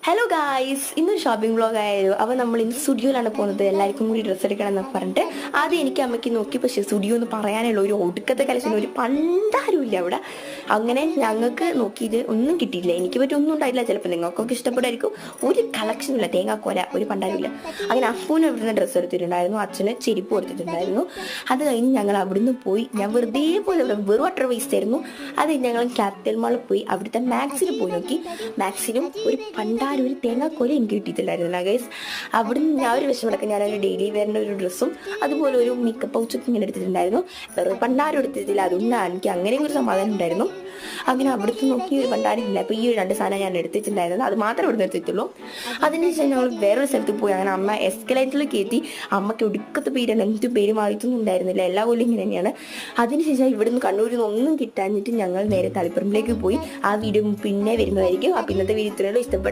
Hello guys, ഇന്നൊരു shopping vlog ആയാലും. അപ്പോൾ നമ്മൾ ഇന്ന് സ്റ്റുഡിയോയിലാണ് പോകുന്നത്. എല്ലാവർക്കും കൂടി ഡ്രസ്സ് എടുക്കണം എന്നൊക്കെ പറഞ്ഞിട്ട് ആദ്യം എനിക്ക് അമ്മയ്ക്ക് നോക്കി, പക്ഷേ സ്റ്റുഡിയോ എന്ന് പറയാനുള്ള ഒരു ഒടുക്കത്തെ കളക്ഷൻ ഒരു പണ്ടാരും ഇല്ല അവിടെ. അങ്ങനെ ഞങ്ങൾക്ക് നോക്കിയത് ഒന്നും കിട്ടിയില്ല. എനിക്ക് പറ്റി ഒന്നും ഉണ്ടായില്ല. ചിലപ്പോൾ നിങ്ങൾക്കൊക്കെ ഇഷ്ടപ്പെടായിരിക്കും. ഒരു കളക്ഷനും ഇല്ല, തേങ്ങാക്കോല ഒരു പണ്ടാരും ഇല്ല. അങ്ങനെ അഫൂന് ഇവിടുന്ന് ഡ്രസ്സ് എടുത്തിട്ടുണ്ടായിരുന്നു, അച്ഛന് ചെരുപ്പ് കൊടുത്തിട്ടുണ്ടായിരുന്നു. അത് കഴിഞ്ഞ് ഞങ്ങൾ അവിടുന്ന് പോയി. ഞാൻ വെറുതെ പോയി, വെറും വാട്ടർ വേസ്റ്റ് ആയിരുന്നു. അത് കഴിഞ്ഞ് ഞങ്ങൾ ക്യാപിറ്റൽ മാളിൽ പോയി അവിടുത്തെ മാക്സിൽ പോയി നോക്കി. മാക്സിലും ഒരു പണ്ടാരും ഒരു തേങ്ങാക്കോല എനിക്ക് കിട്ടിയിട്ടില്ലായിരുന്നു ഗൈസ്. അവിടുന്ന് ഞാൻ ഒരു വിഷമടക്കം ഞാനൊരു ഡെയിലി വെയറിൻ്റെ ഒരു ഡ്രസ്സും അതുപോലെ ഒരു മേക്കപ്പ് പൗച്ചൊക്കെ ഇങ്ങനെ എടുത്തിട്ടുണ്ടായിരുന്നു. വേറെ പണ്ടാരും എടുത്തിട്ടില്ല, അതുകൊണ്ടാണ് എനിക്ക് അങ്ങനെയും ഒരു സമാധാനം ഉണ്ടായിരുന്നു. അങ്ങനെ അവിടുത്തെ നോക്കി ഒരു പണ്ടാരും ഇല്ല. അപ്പോൾ ഈ രണ്ട് സാധനം ഞാൻ എടുത്തിട്ടുണ്ടായിരുന്നത്, അത് മാത്രമേ ഇവിടുന്ന് എടുത്തിട്ടുള്ളൂ. അതിനുശേഷം ഞങ്ങൾ വേറൊരു സ്ഥലത്ത് പോയി. അങ്ങനെ അമ്മ എസ്കലേറ്ററിൽ കയറ്റി. അമ്മയ്ക്ക് ഒടുക്കത്തെ പേരാണ്, എന്ത് പേര് മാറിയിട്ടൊന്നും ഉണ്ടായിരുന്നില്ല, എല്ലാ കൊല്ലം ഇങ്ങനെ തന്നെയാണ്. അതിനുശേഷം ഇവിടുന്ന് കണ്ണൂരിൽ നിന്ന് ഒന്നും കിട്ടാഞ്ഞിട്ട് ഞങ്ങൾ നേരെ തളിപ്പറമ്പിലേക്ക് പോയി. ആ വീഡിയോ പിന്നെ വരുന്നതായിരിക്കും. അപ്പോൾ ഇന്നത്തെ വീഡിയോ ഇത്രയുള്ളൂ. ഇഷ്ടപ്പെട്ട